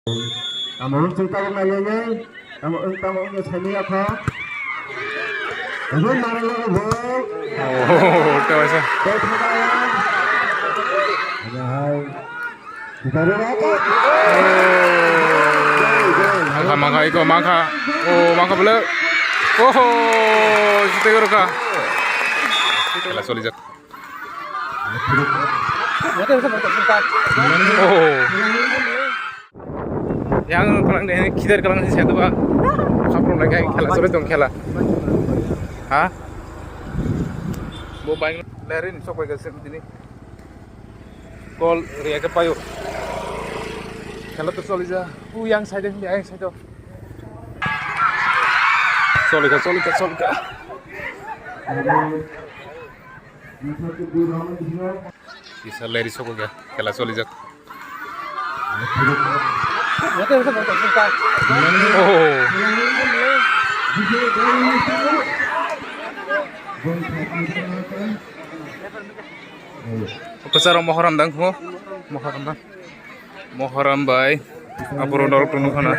Kamu cerita kembali kamu kamu seni apa? Ini mana yang bol? Oh, terasa. Ada hai. Kita berapa? Mangka iko mangka. Oh, mangka bela. Oh, kita geruka. Kela solijak. Oh. Yang kalang deh kider kalang di situ pak. Kapro lagi kela solit dong kela. Hah? Bo bang lerin sok bagai sini. Kol ria ke payu. Kela tuh solija. Yang side. Solika. Bisa leri sok ya. Kela solijak. Oh. Kesara Muharram dang ho. Muharram bay. Apuro dol tunu kana.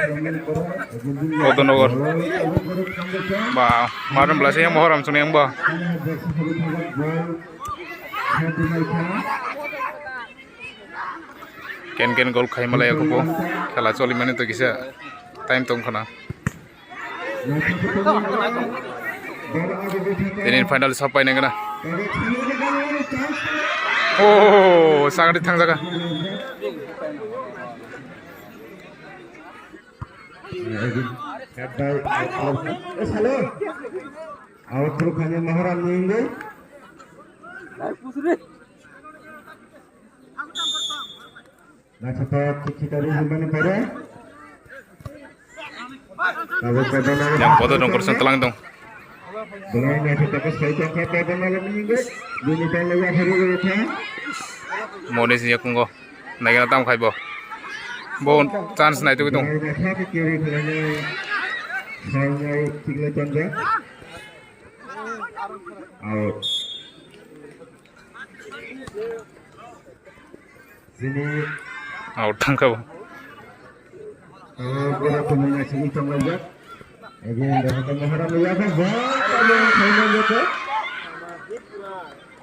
Otonogor. Ba, maram belasnya Muharram suni yang ba. Ken gol khai malaya ko po. Kala choli mane to kisa time tong kana. Ini final sampai neng kana. Oh, sangat ditang jaga. Halo. Awak terus hanya Muharram ni. Nah, cepat kita lihat pada. Yang foto dong kurang telang dong. Dengan yang kita kasih pada malam ini, ini kalau yang hari ini. Mau desi ya kunggo. Naik tam khai bo. Bon chance naik tu dong. Out. Sini Out tangka bo. Berapa banyak sini tong lagi? Again, dah Muharram ya kan? Kamu final itu?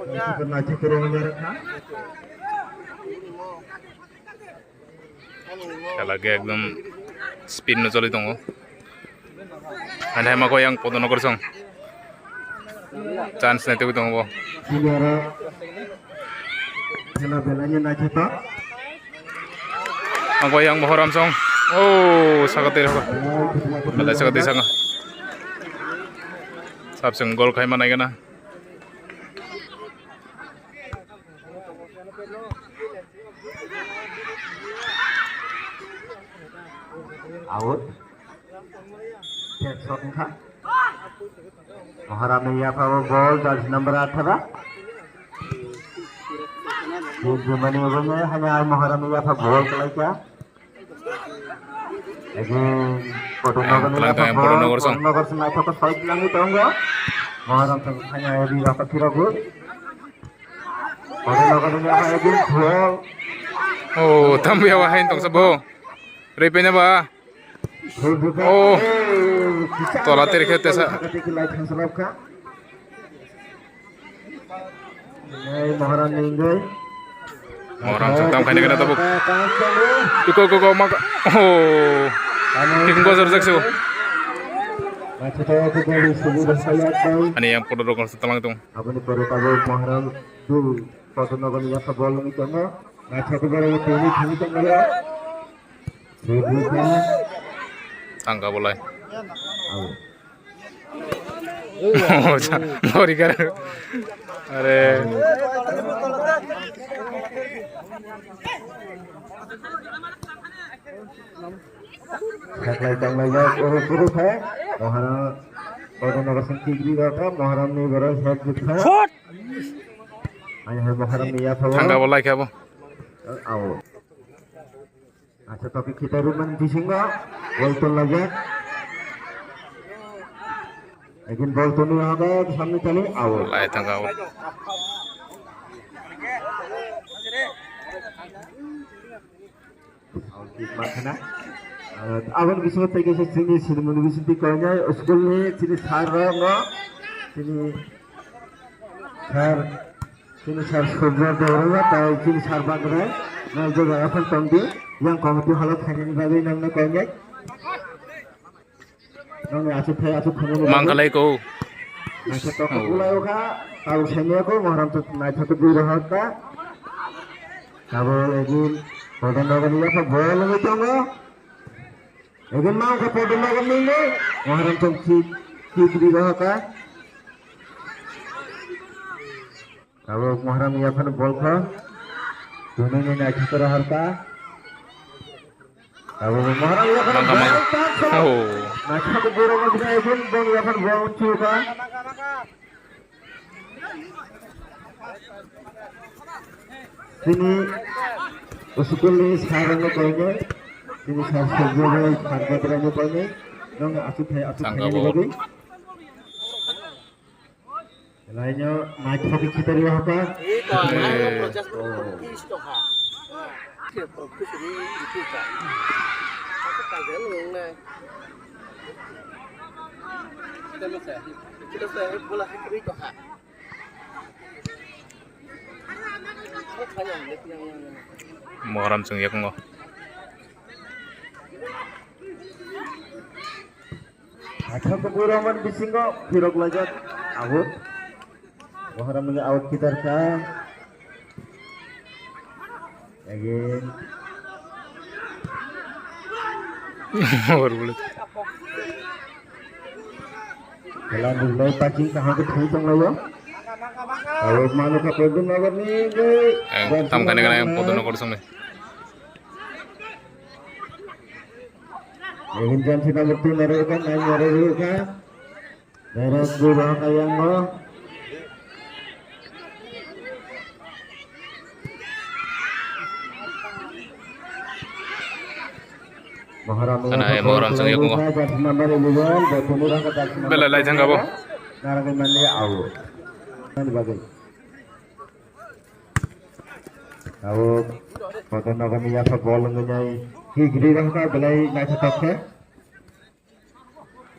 Pernah cek kurang mereka? Lagi ekdom spin nu choli tongo. Ane ma ko yang podo nogor song. Chance naik tu tongo bo. Saudara, bela-belanya nak cetak. Ako yang Muharram song. Oh, sakit deh. Bela sakit sanga. Sab seng gol khai mana gana. Out. Cek shot ka. Muharram ya pawo gol jersey number 18. Germany में हमें Muharram ya pawo gol kelai क्या? Again, Potonogor song. Potonogor senai foto fight lagi tahu nggak? Muharram tuh hanya di apa kira gol? Potonogor ini apa lagi gol? Oh, tambi awahin tong sabo. Repenya ba? Oh, tola terke tesa. Muharram minggu. Muharram setam kene kena tabuk. Ko mak. Oh. King gol zor zakso. Ani yang podo rokon setelang tung. Apa ni perlu tahu Muharram tu Potonogor ni apa gol ni kena? Nah, satu gol ni ini tengah ya. Tangga boleh. Oh, lori kan. Are. Tangga ya, urus है. Muharram Potonogor संकी भी रहता. Muharram ni बरस है जितना. Ayah Muharram ni apa? Tangga boleh क्या वो? Out. अच्छा tapi kita rumah di sini Bolton lagi. Again Bolton ni ada सामने चले out. Boleh tangga वो. Out di mana? Abang bisa pergi ke sini sini universiti kanya sekolah ni sini sarang sini sar sekolah dorong atau sini sar bandar nah juga apa tangdi yang komiti halat hanya bagi nama kanya nama asup hanya Mangkalai ko. Nasa to kulay ka tahu senya ko maram to nasa to duro hata kabo egin podo nagan ya pa bol ng ito mo egin mau ka podo nagan ninyo maram to duro hata kabo maram ya pa bol ka dono ni nasa to hata kabo maram ya pa Oh. nasa to duro mo egin bol ya pa bol chuka sini sekolah ni sarang lo kaya sini sarang sekolah sarang terang lo kaya nong asup hanya ni lagi lainnya naik hoki kita ni apa Muharram sung yak ngo. Acha ko buraman bisingo firok lajat out Muharram ni out kita ka again और बोले Jalan dulu pacing kah ke thai tong layo Awak malu ka podo nagar ni tam kane kane podo nogor sung me. Ingin jam sina bukti mereka naik mereka beres dulu kayang mo Muharram sung yak ngo. Bela lai jang gabo. Naraga mandi awo nan bagai awo podo nagar ni apa bol nganyai higri rangka belai naik takhe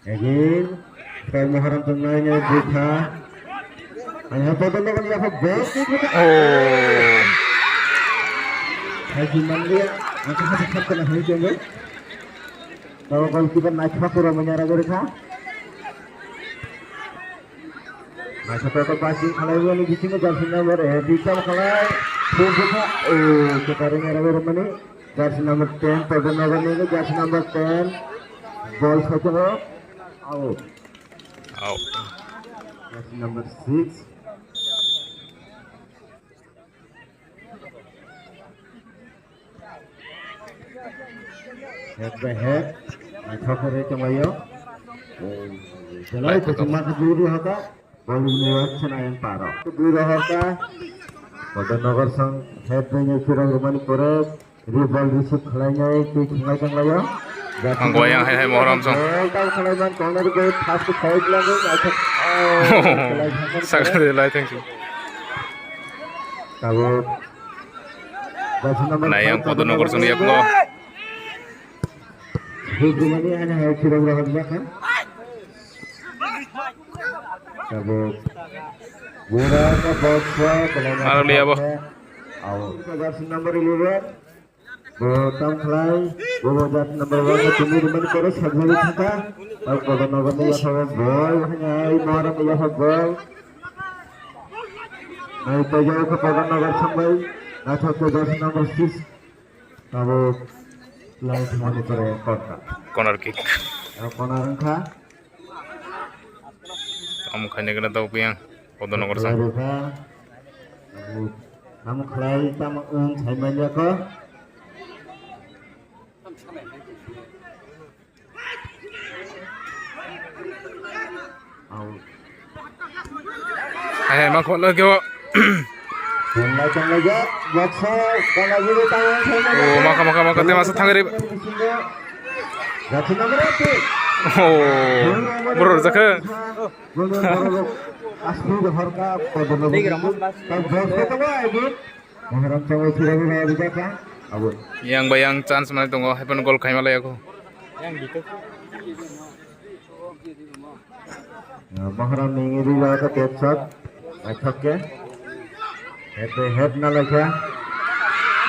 again kay Muharram tunanya buka hanya podo nagar ni apa bol Oh. haji mandi aku sakit kena hari jenggo kalau goalkeeper naik pura menyara mereka Masa to passing khalai wali bising jersey number dikam khalai buka kita rengar mani jersey number 10 podo nagar ni jersey number 10 ball satu out Out. jersey number 6 head by head thokore chamayo jalai cuma dulu haka ball niwat senayan paro dulu haka podo nagar sang head nya kurang rumani kore reball receive khalainya ki khingai changlayo Ang goyang hai Muharram sung. tahu khalaiman corner go fast side lango acha Sakare lai thank you. tahu jersey number Nah yang podo nogor sung yak ngo. Hubungannya hanya harus kurang kan? Kabut. Bola ke boxwa kalau Halo liya bo. Awal. Jersey number 11. Botam fly. Bola jersey number 1 tumi rumah kore sabari thaka. ଆଉ podo nagar ni apa ball hanya Muharram ni apa ball. Nah itu jauh ke podo nagar sampai. Atau ke jersey number 6. Kabut. Lain semua kore kota. Corner kick. Corner angka. Am khane kane tau piang podo nogor sang. Kamu kelai sama saya banyak kok. Hai mak ko lagi wo. Macam lagi, bakso, kalau gitu tangan saya. Oh maka te masa thangare. Jersey number 8. Oh. Bro zakha. Asli घर का पदन तब बस को तो आएगी Muharram chawai sirami na bisa ka abun Yang bayang chance mana tunggu hepan gol khaima lai aku. Maharam ini juga ke capsat, macam ke, head na lagi,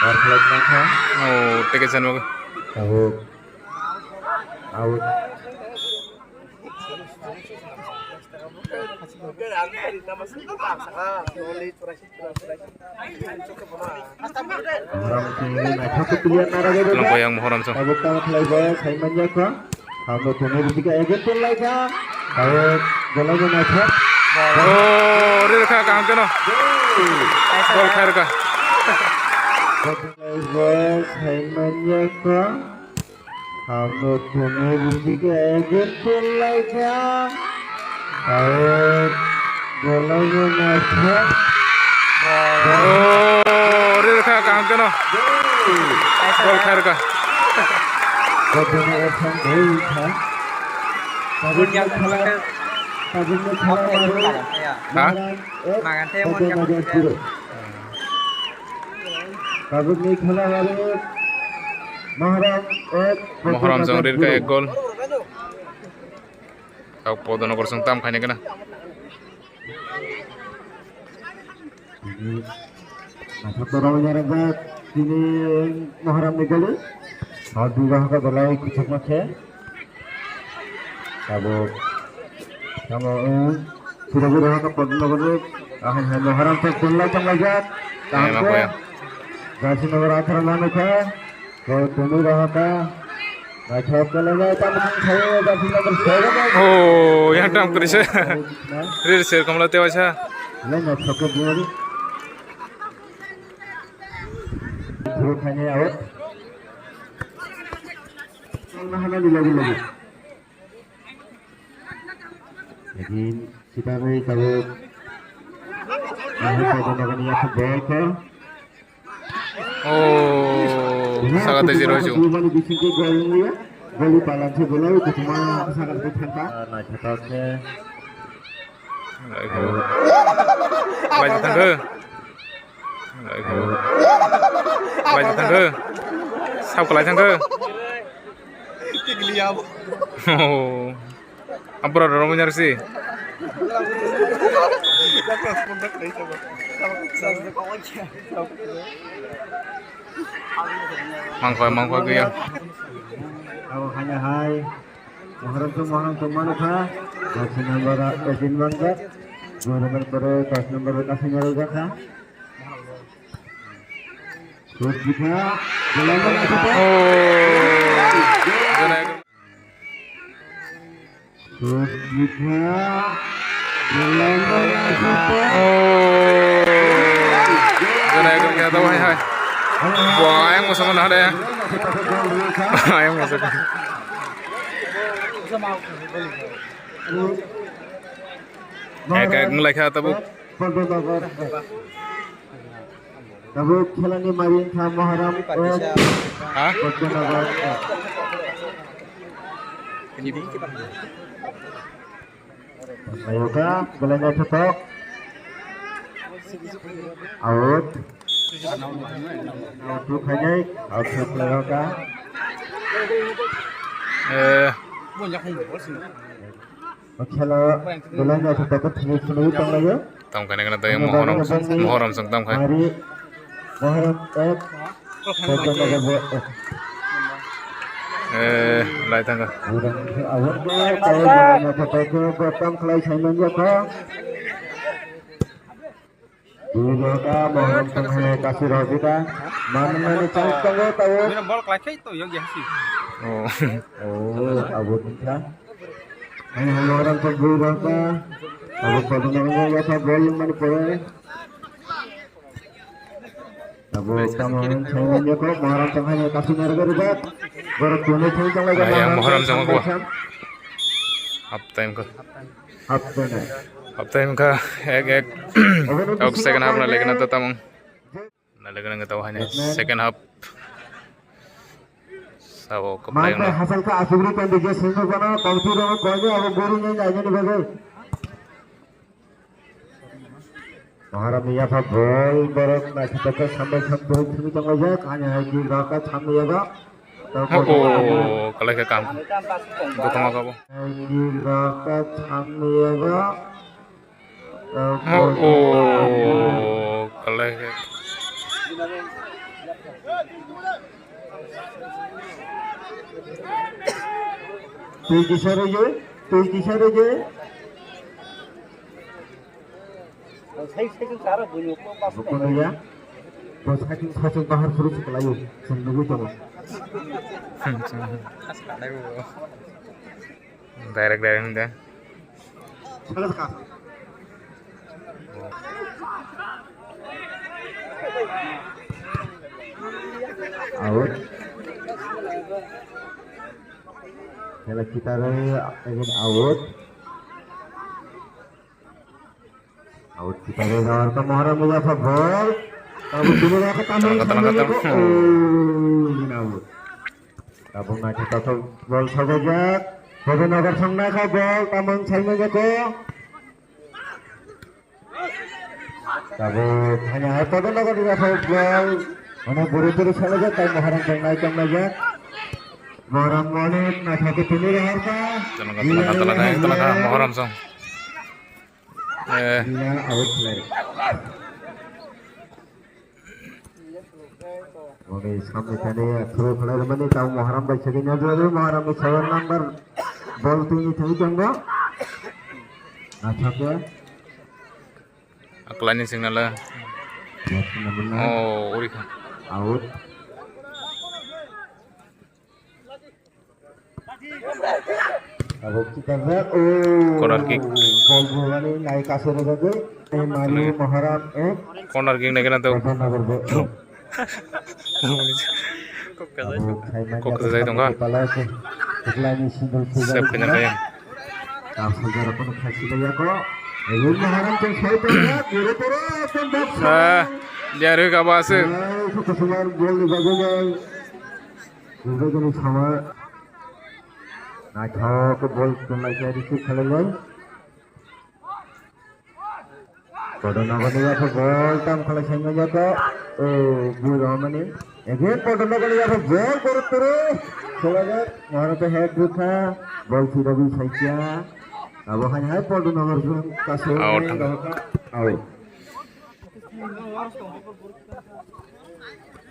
और flag ना था, ओ टेकेसन मग अब out, Maharam ini macam tu pilihan nara gitu. lampu yang Muharram song Tabuk tamat lagi, saya menjaga, kamu tunggu di tiga agent pun lagi, tabuk jalan macam. oh re ka kam ke no gol khair ka Bos, saya menjaga, kamu tunggu di tiga agent pun lagi, tabuk jalan macam. oh re ka kam ke no gol khair ka Bagaimana orang baik, ha? Tabuk yang kalah. Tabuk yang kalah baru. ha Makan teh mau yang tabuk ni kalah baru. Muharram song re ka ek gol kau Podonogor song tam khane kana Satu orang menyerang sini Muharram negara. और दूसरा का बलाई कुछ मत है अब हम सुरु रहा का पढ़ने वाले हम Muharram तक चलना चला गया काम को गाजी नगर आकर लाने का तो तुम्हें रहा का अच्छा चला गया तब हम खाए गाजी नगर सेवा oh yang tam krise re ser kamla te wacha नहीं ना सबको दिवाली धूप खाने आओ Hana lagi. Jadi kita ni kalau kita nak ni apa baik ke? oh sangat zero ju Mana di sini gol ni ya? Gol palan se bola itu cuma sangat bertanda. Nah, cetaknya. baju tangga baju tangga sao kelai tangga oh ampura romo nyarsi mangkoi ke yang Kalau hanya hai Muharram tu mana था 10 number ageing बंदर 2 number पर 10 number का singer होगा था तो दिखा oh तो दिखा Jana yang kita tahu hai buang ayam masuk mana ada ya ayam masuk kayak ngelak tabuk tabuk खेलने मारिन था Muharram hah Ayoka bolanya cetok out out hanya out Ayoka खेला bolanya cetok sini tang lagi tam kane kana tayo Muharram sang tam kane hari Muharram lai tangga awak kalau bolanya cetok bertam kelai saya juga dulu ka Muharram tengah kasih roti ka mana cang tengah tahu bol kelaknya itu yang sih oh abut kan ini orang terbuka ka abut padanya ya sa bol mana pore abut taman saya ko Muharram tengah kasih narga ribat baru tune teng lagi yang Muharram sama gua half time ka ek ok second half na lagi na tamang na lagi na tahu hanya second half sabo kaplay mana hasil ka asubri kan dige singo bana kauti ro ko je अब गोरू नहीं जाने ni bagai Muharram ya fa bol barok na kita sampai sampai sini tang aja hanya hai ki ka sampai ya Oh, kalau ke kam. Betul nggak kamu? Raka Chamiaga. Oh, kalau ke. তুই কিসের যে bukan ya bos saking saking bahar suruh sekelayu sendiri coba Direct dah. salah sekali out kalau kita ingin out kita lewat ke Muharram Muzaffar bol tabu dulu ke taman ini out tabu nanti tahu bol sabajak Boganagar sangna ka bol taman saima jako tabu hanya Boganagar di bol mana buru-buru saja tahu Muharram tengah jak Muharram monet na thake tuni harta Tenaga Muharram song. Iya, out play. Oke, sampai tadi throw player mana tahu Muharram baik sekali aja Muharram 7 number ball tinggi jangan. Nah, ya. Aku lain signal lah. Oh, uri kan. Out. Abok kita Corner kick. Ball bola ni naik kasur saja. Manu Muharram Corner kick nak kena tu. Kok saya tu enggak? Siap kena kaya. Tahu saudara pun kasih dia kok. Ini Muharram yang saya tanya, kira-kira dia ada apa sih? Itu kesulitan gol di bagian. Juga jadi sama. Nah, ke bol kembali jadi kekalahan. Pada naga ni apa bol tam kalau saya jaga, guru ramai. Again pada naga ni apa bol korut terus. Selamat, mana tu head buka, bol sudah bisa saja. Abu hanya pada naga tu kasih. Out.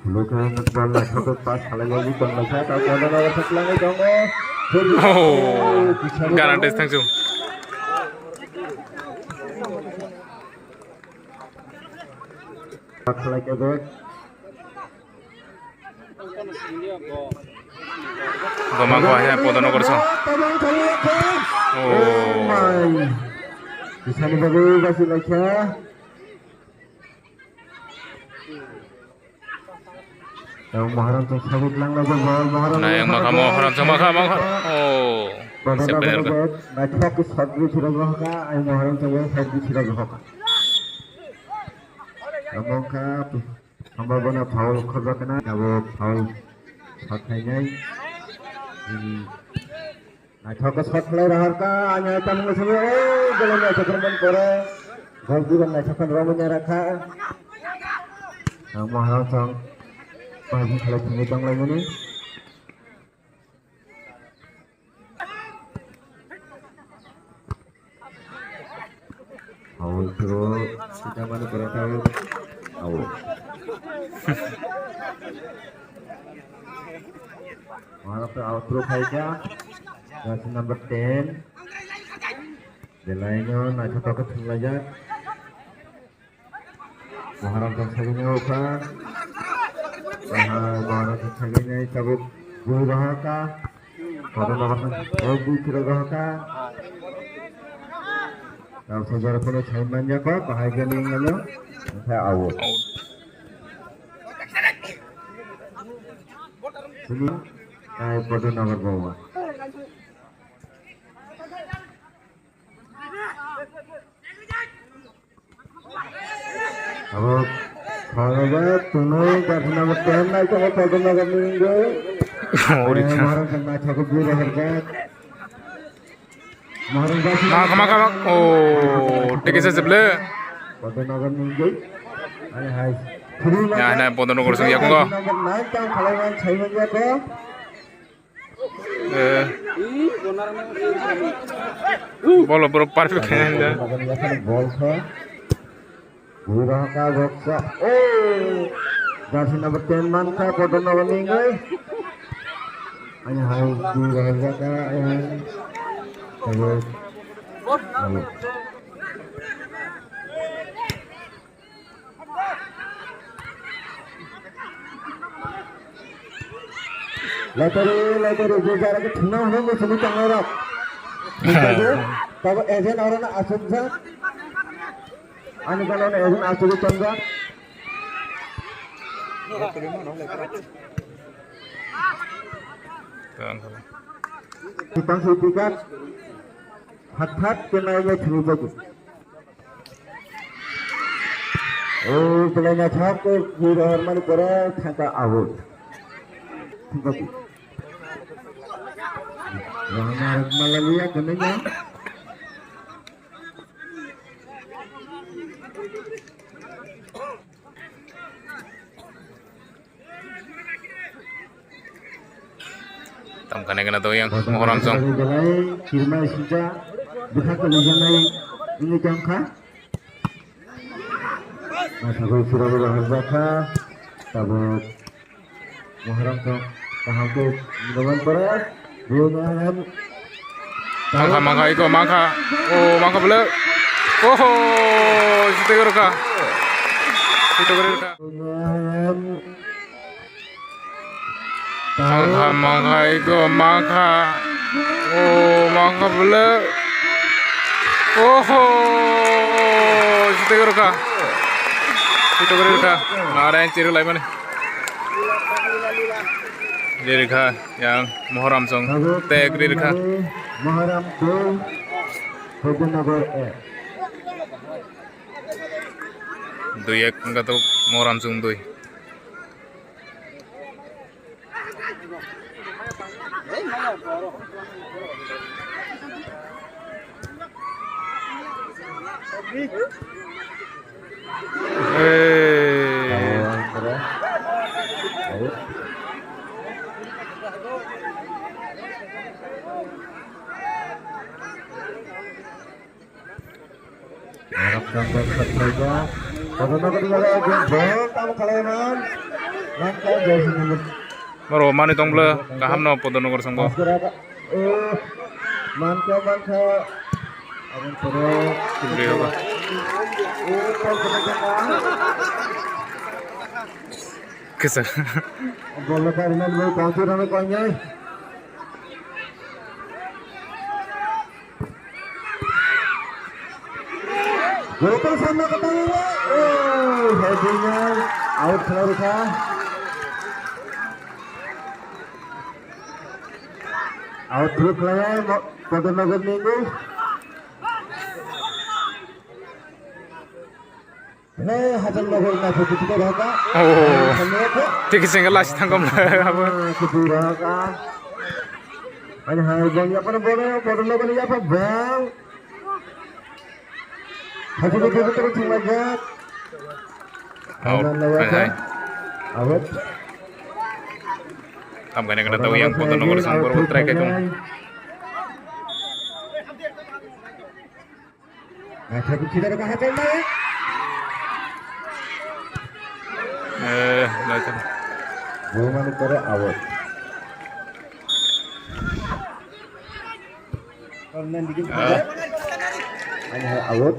Luka bol nak satu pas kalau lagi bol nak saya tahu pada naga sekelangnya jangan. Oh, garantis thank you. Like a bird. Gomang ko hanya podo no korso. Oh my. Bisa ni bagus kasih lagi. Yang Muharram tu sabit lang lagi bol Muharram. Nah, yang Muharram sama kamu. Oh. Sebenarnya. Macam aku sabit sudah gahka, yang Muharram tu sabit sudah gahka. Kamu kap, hamba bana foul kerja kena, kamu foul sakai ni. Macam aku shot play raharka, hanya tamu semua. Kalau ni cakap kore, gol juga ni cakap ramai rakha. Yang Muharram tu pagi kalau tinggi tang lagi ni. Foul terus, kita mana berapa? Foul. Muharram tu out terus saja. Jersey number 10. Delainnya nak cakap ke saja. Muharram tu sebelumnya apa? Muharram tu sebelumnya cabut gol rahaka. Pada lawan gol kira rahaka. Kalau saudara punya caiman jaga, bahagia ni ngalo, saya awal. Sini, saya pada nomor bawah. अब खाना तुम्हें करना मत करना तो वो पौधों में करेंगे और हमारा करना चाहो भी रहेगा Maka oh tiga sebelah. पौधों में करेंगे अरे हाय Ya, nah podo no korso ya ko. Night time खलावन छाई में जाको Bola bro perfect kayaknya. Ball ke Burah ka goksa. Oh, jersey number 10 man ka Podo Nogani ngai. Hanya harus Burah ka yang terus. Later juara ke tengah hong sini tangarak. Tapi ejen orang asuk sa. Ani kalau ejen asuk tangga. Kita sutikan hat kenanya curi bagus. Oh, pelanya cakap juara hormati korea thangka out. Bagus. Ramai Malaysia kenanya. Tam kena tuh yang mau langsung. Firman Sija, bukan kelebihan ini jangka. Masa gue sudah berharga, tapi Muharram tuh paham tuh dengan berat. Mangka iko mangka. Oh, mangka bela. Oh, situ geruka. Mangka iko mangka. Oh, mangka bela. Oh, situ geruka. Nah, ada yang ciru lagi mana? Dirikha yang Muharram song tag dirikha Muharram tuh Hogenagar dui ek enggak tuh Muharram song dui gambar saja. Bagaimana ketinggalan gol kamu kalian? Langkah jauh sini. Maro mani tong bela kaham no Podo Nogor song bo. Mantap. Abang terus. Beliau apa? Kesel. Bola karena mau counter sama konya. Gol sama ketemu. Oh, headingnya out seharusnya. Out terus lah ya, Podo Nogor minggu. Nih, hasil Nogor nasi kita dah. Oh, tiga single last tangkom lah. Kedua kan. Ada harganya apa boleh? Podo Nogor ni apa bang? Hasil itu terus aja. Out, hai. Awet. Tam kena tahu yang Podo Nogor song baru track itu. Nah, saya tidak ada hasil lah ya. Baca. Bukan itu awet. Karena dikit hanya awet.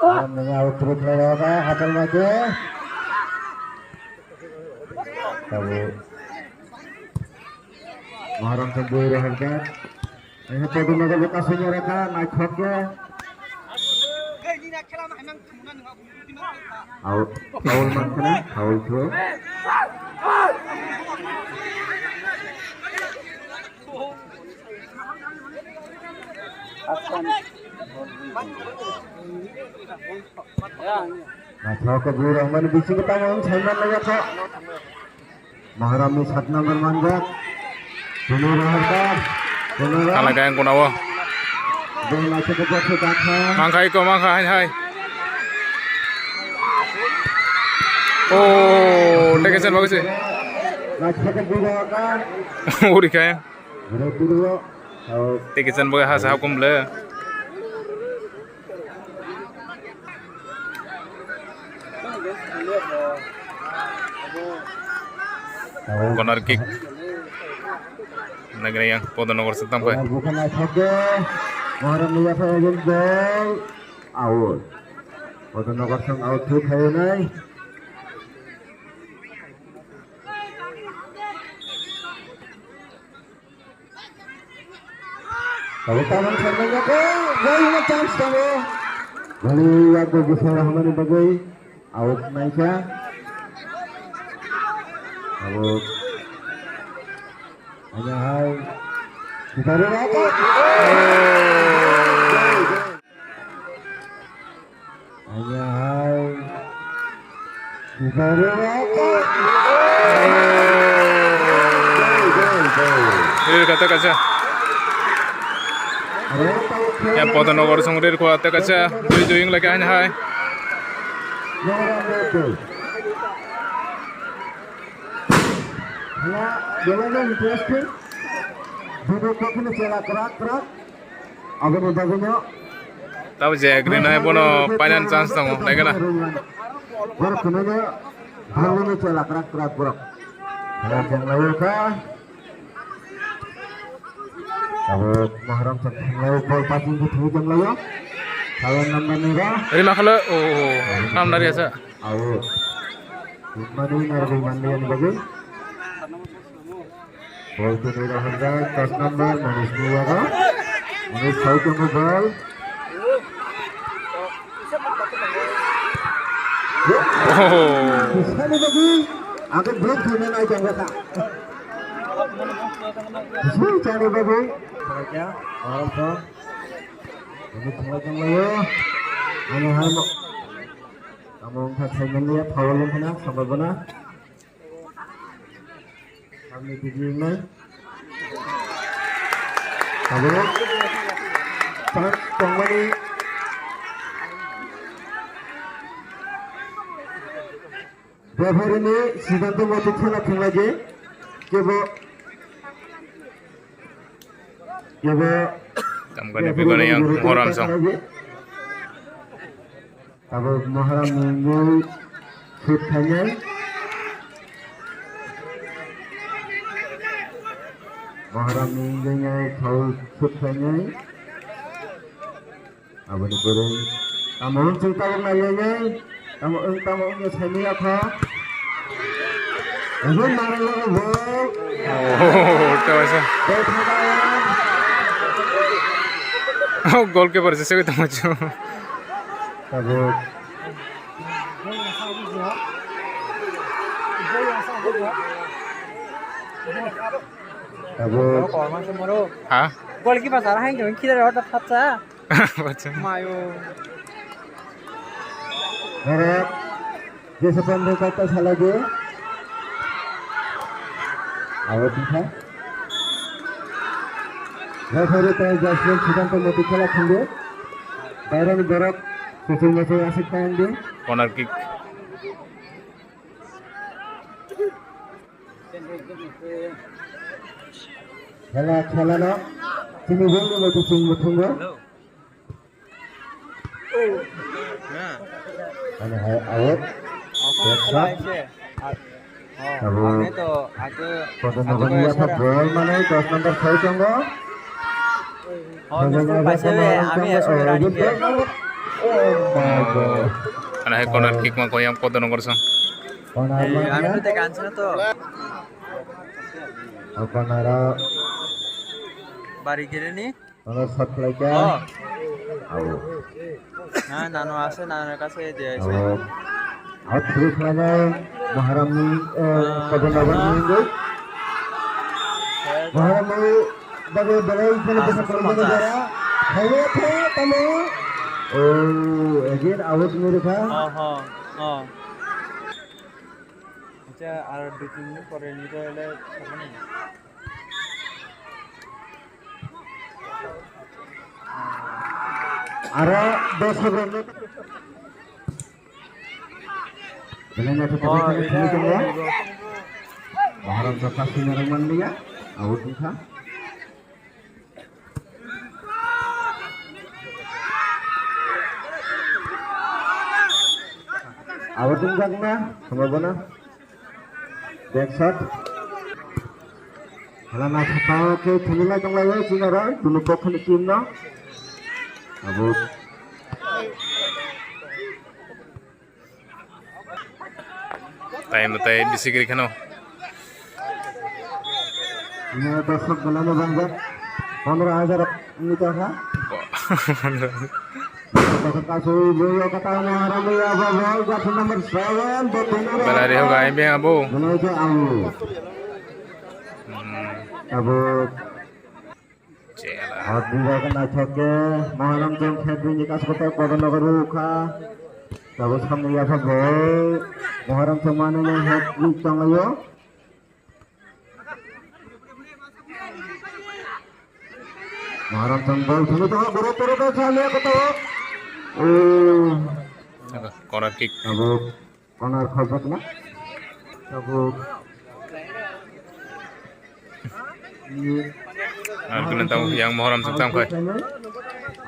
Awet terus lewat hasil lagi. Tahu. Muharram sendiri harga. Ini Podo Nogor lokasinya mereka naik hotnya. Foul mana? Foul throw. Nah, throw ke Buru Rahman bisi kita mau Chaiman lagi kok. Muharram ni 7 nomor manjat. Bunur harga. Kalau kayak kunawa. Bola cepat sudah. Mangka iko mangka hai. Oh. tekesan bagus sih. Naik dua kan. Uri kayak. Dua. Tekesan bagus hasa hukum le. Corner kick. Negara yang Podonogor setempat. Bukan saja. Moharam lihat saya gol. Out. Podonogor sang out tuh kayak naik. Kalau tangan samanya ke, gol chance kamu. Bali aku bisa rahman bagai out naiknya. Out. Hanya hai. Kita lihat. Hanya hai. Kita lihat. Ini kata kaca. Yang Podonogor sungguh kuat kaca. Tujuh lagi hanya hai. Ya, jalannya interesting. Duduk kini celah kerak. Agar bagusnya. Tahu je green ay bono panen chance tango naik na. Baru kenanya bagusnya celah kerak berak. Yang lalu kah? Kalau Muharram lalu bol passing di yang lalu. Kalau nama merah. Dari makhluk, nam dari asa. Out. Mana ini narbi mandi yang bagus. Ball to Nira Handra, 10 number, Manish Nuwaga. Manish out on the ball. Sana bagi, akan break dulu naik jangka. Sana bagi, saja, apa? Ini tengah layo, anu hal, kamu angkat saya lihat foul mana, sama benar. Kami tujuh ini, kamu sangat kembali. Refer ini sidang tu mau tujuh nak lagi, kebo. Kamu kan lebih gana yang Muharram song. Kamu Muharram minggu shoot hanya. Muharram minggunya foul shoot hanya. Abu ni kurang. Kamu cerita yang lainnya. Kamu seni apa? Kamu mana lagi bol? Terasa. Goalkeeper se segui tamacho. Kamu. Hah? Goalkeeper salah yang jangan kita lewat apa? Baca. Mayo. Harap dia sepandai kata salah dia. Awak bisa. Referee telah judgement sidang pembentuk bola kembali. Bayran berak sesuai masih asik tangan dia. Corner kick. খেলা না তুমি বললে মতো তুমি Ano awat? Podonogor lihat ball mana? 10 number 6 tunggu. Ana hai corner kick ma koyang Podonogor song. Apa nara? Bari kiri ni? Nara shot lagi. Awo. Nah, nano ase, nano kasih dia. Out terus mana? Muharram ni Podonogor minggu. Muharram ni bagai kalau bisa Podonogor. Hai kamu. Oh, again out mereka. Acha ar dutin ni pore ni to ele sabani. Ara 10 run Jalannya tetap Oh, sini tunggu. iya. Baharam cepat sinyaran dia. Out bisa. Out enggaknya, semua back shot. Kalau nak tahu ke sini lah tunggu lagi sinyaran. Dulu pokok tim na. Abut. Time tay disigri khano. Ini dosok belanya banget. 15,000 ini tuh ha. Kasih beliau kata Muharam ya bawal jasa nomor 7 betul. Balari hoga ibe abu. Menuju abu. Abut. Cela. Abu kena choke. Muharam jam khedri kas kota Kodanagar ukha. Tabus kami ya bawal. Muharam semana nya khedri changayo. Muharam tembal sini tuh buru-buru salia kata. Corner kick. Abut corner khajak na. Abut. Kena tahu yang Muharam Sultan kai.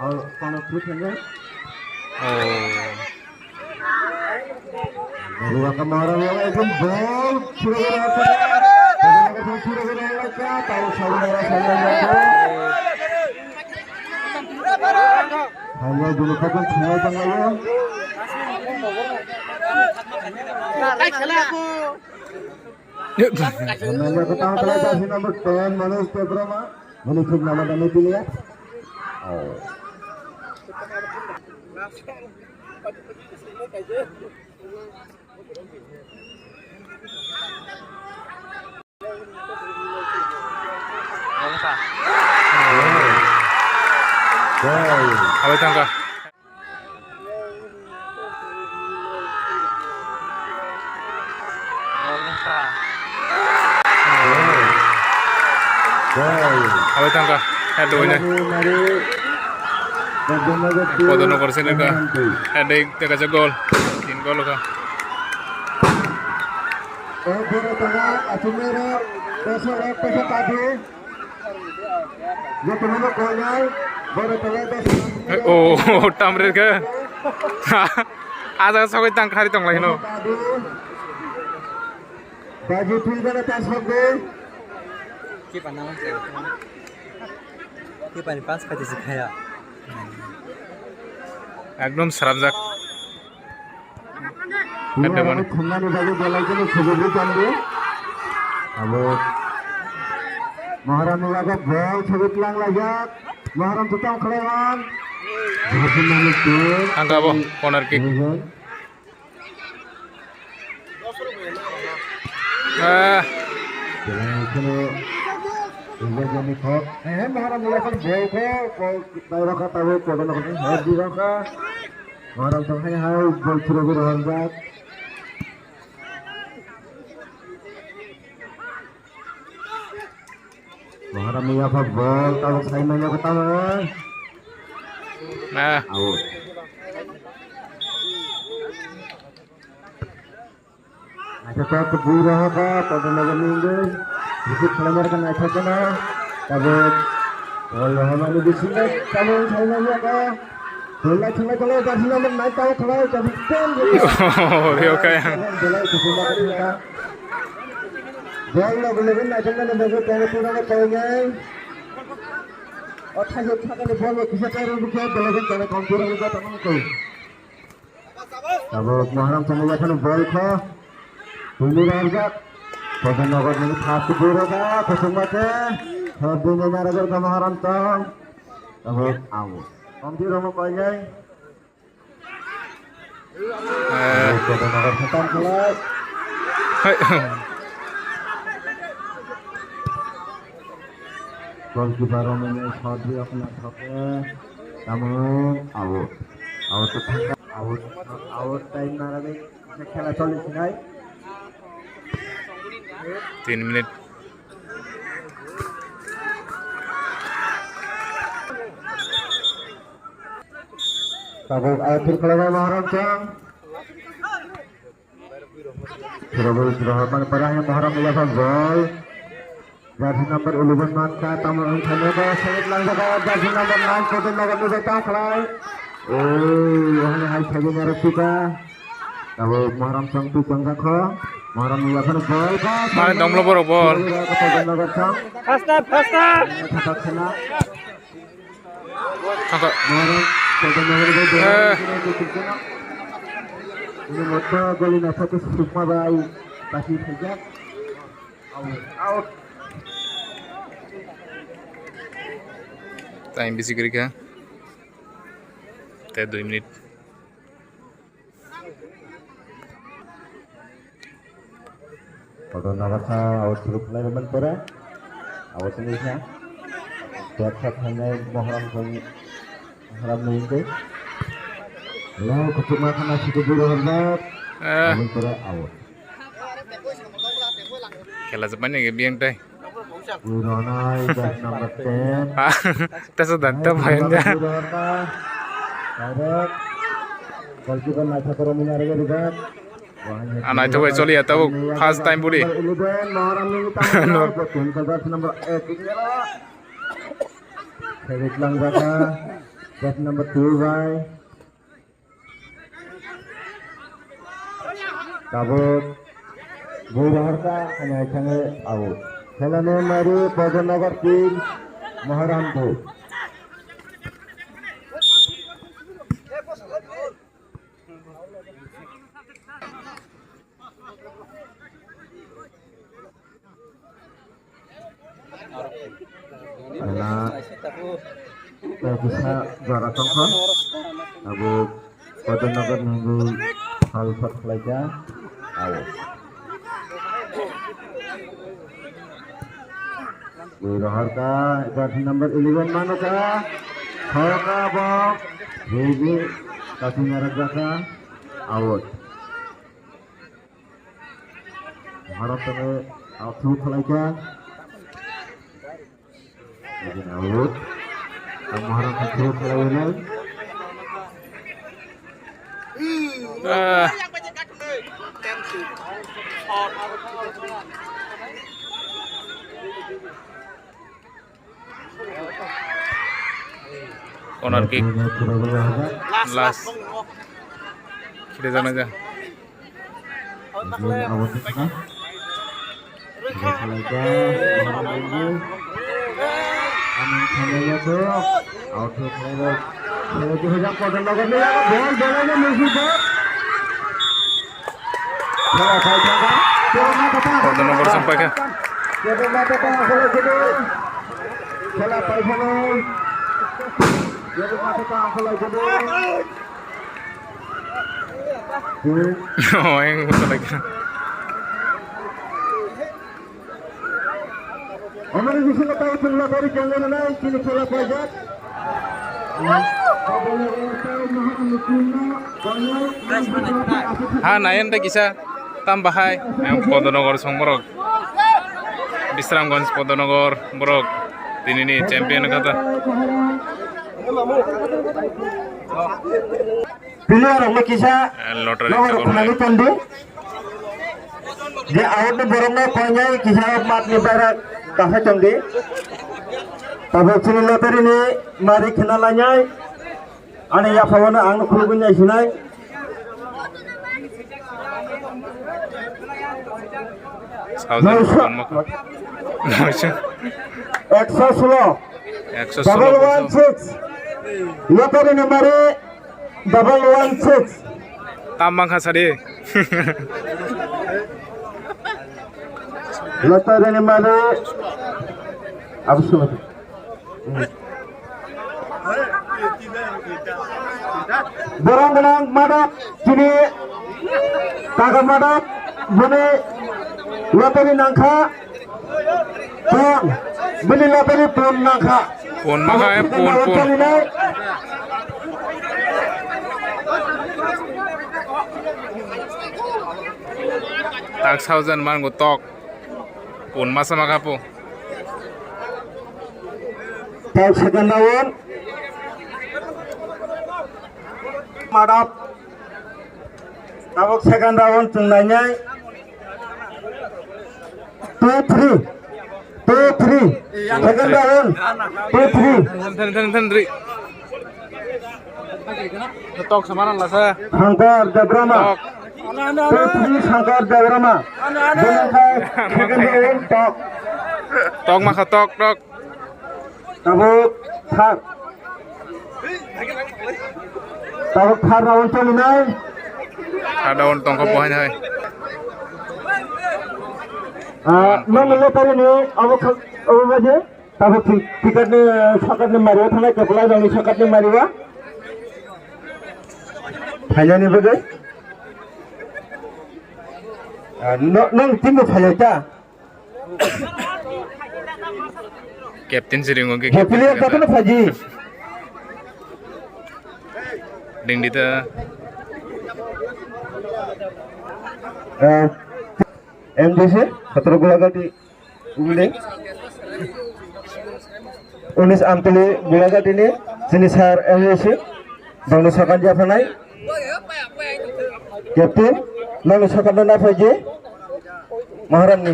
और कौन खुश है Oh. Dua kemarin yang एकदम ball sudah berapa? Sudah berapa? Tahu saudara-saudara hanya dulu kapan semua tanggalnya. Namanya ketahuan telah si nomor 10 Manus Pebrama menuju nama dan itu ya. Oh. Apa tangka? Apa tangka? Aduh ini. Kodo nomor sini ka. Ada teka gol. 3 gol ka. Oh, tamrir ka. Aja sakoy tangka hari tong lahino. Baju tuigan atas hobe. Kipa naman sa'yo. Kipa ni pas pati si Kaya. একদম সারাবজাক Ada mana? Tengah ni bagi bola ini sebelum jambu. Abut. Muharam mengajar bol sebut lang lajak. Muharam tutang kelewan. Hasil itu. angka apa corner kick Jalan itu. Ini jadi kok. Muharam mengajar bol ko. Daerah kata bol ko dan apa? Hadir ka. Muharam tengahnya hai bol sudah berhangat. Muharam mengajar bol tahu saya mana kata. nah Out. Acha तो बुई रहा का पता लगा मिंगे जिसे खेलने का अच्छा चला तब और हमारे दिशा चलो खेलने का खेलना खेलना चलो जैसे नंबर नहीं था खड़ा है तब कौन oke oke चला किसी ना किसी का बॉल लोग लेकिन ना चलने में देखो पहले पूरा का कहेंगे और था जो था का बॉल किसी का रूप क्या लेकिन चले कौन पूरा का तमाम कोई तब मुहर्रम समझ था बॉल खा Ini ranjak, bagian nogor ini satu buru ka, kesempatnya, habisnya narajar sama harantong, abut awut, nanti rumah konyai, bagian nogor setan kelas, gol kiper ini sodri aku nak pakai, namun awut, awut tetap awut time narajar, sekian solis ngai. 3 menit Tabuk akhir kelima Muharam Cang. Surabaya Surabaya perang yang Muharram Muyafa gol. Jersey number 11 man ka tamu thane ba sangat lang jaga jersey number 9 ko din lagan do ta khlai. Wahai hai sabi mereka. Tahu Muharram sang tu pangga kho. Muharram Muyafa gol ka. Mana dong lo borok bol. Faster, faster. Kakak. Muharram Sultan Nagari gol. Ini motor gol ini satu Sukma Bai pasti saja. Out. Time busy kiri ka. 2 minit. Sultan Nagari out suruh play bentar. Out ini sah. Cepat hanya Muharram ini. Lalu kecemasan nasi keburu hormat. Bentar out. Kela sepanjang ya biang teh. Wironai jersey number 10. Kita sudah tahu mainnya. Goalkeeper naik satu Romina Rega juga. Anak itu actually ya tahu first time boleh. Number 8 Ferit Langgaka jersey number 2 by Kabut Buharka hanya sange out. Kelane mari Bogornagar team Muharrampuर. Karena bisa juara tongkol, Abu Bogornagar nunggu hal first play-nya out. Buharka jersey number 11 Manoka Hoka box Hegi kasih merah jaka out. Muharram tengah out through kelaika jadi out. Muharram through kelaina Corner kick last. Kita sana aja. Sultan Nagari sampai ke. Oh, yang betul lagi. Omar di sini tahu pula dari jangan naik kini salah pajak. Nayan teh kisah tambah hai. Yang Podonogor Songborok. Bisramganj Podonogor Borok. Ini nih champion kata. Pilih orang kisah. Lottery Lagi pandu. Dia out ni borongnya konya kisah mat ni barak kafe congdi. Tapi sini lottery ni mari kenalannya. Ane ya fawana ang kulugunya sinai. Extra slow. Double 16. Lottery number 116. Tambang khasade. Lottery number absurd. Borang-borang madak kini kagak madak bune lottery nangka pun beli lottery pun nangka Pun makanya pun. Tak 1000 man gotok. Pun masa makapo. tak second down madap tabuk second round tunanya 2-3 second round 2-3 Ten Dri. Tok samaran lah saya. Shankar Debrama Tok. 2-3 Shankar Debrama Bunangkai second round tok Tok maka tok. tabuk third round tulinai Ada untung ke buahnya. nang letar ini awak aja tabuk tiket ni sakat ni mariwa thana kepala jang sakat ni mariwa Thailand ni bagai nang tim Thailand ta Captain Siringo ke. player kata na Faji Ding dita. MDC 17 गोला गाटी उगले 19 आमतली गोला गाटी ने sini sar MDC bang sakan dia fanai captain nang sakan na Faji Maharan ni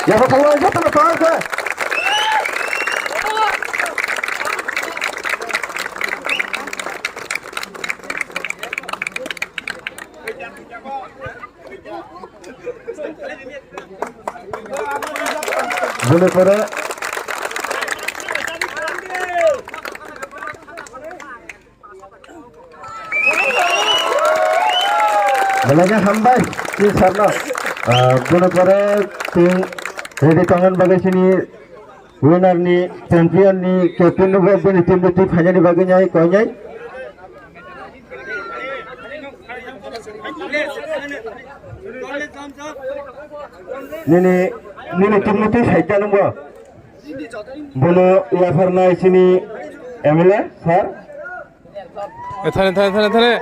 ya kalau aja telepon ke boleh pada bolehnya sampai di sana boleh pada tim ready tangan bagai sini winner ni champion ni captain ni buat beli tim betul hanya di baginya kau nyai Nini tim betul saya jalan buat bolo ya karena sini MLA sir Thane.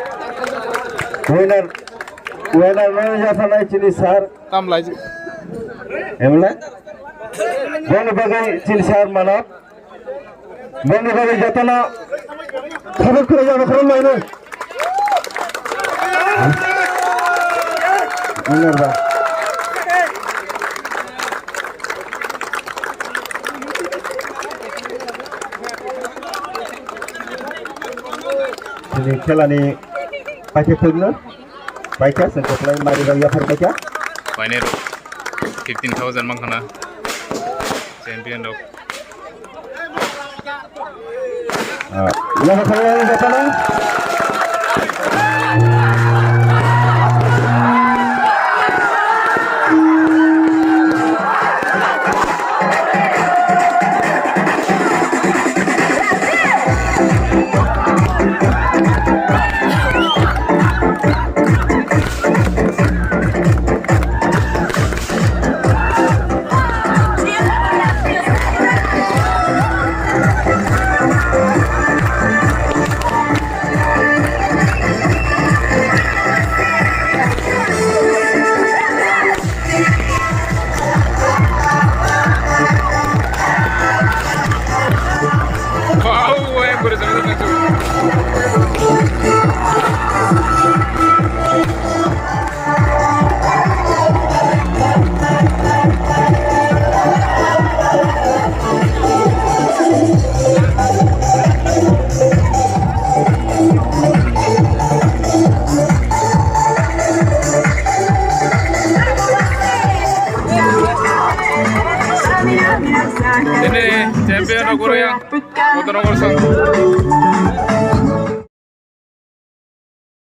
winner mana ya karena sini sir Tam lai. MLA bolo bagai sini sir mana bolo bagai jatana khabar kure jawa khabar mana winner ba ini खेला ni pakai tunggu baiknya setelah mari bagi apa baca Final 15,000 mangkana. Champion dok. yang saya katakan Ini champion aku yang Kota Nomor 1.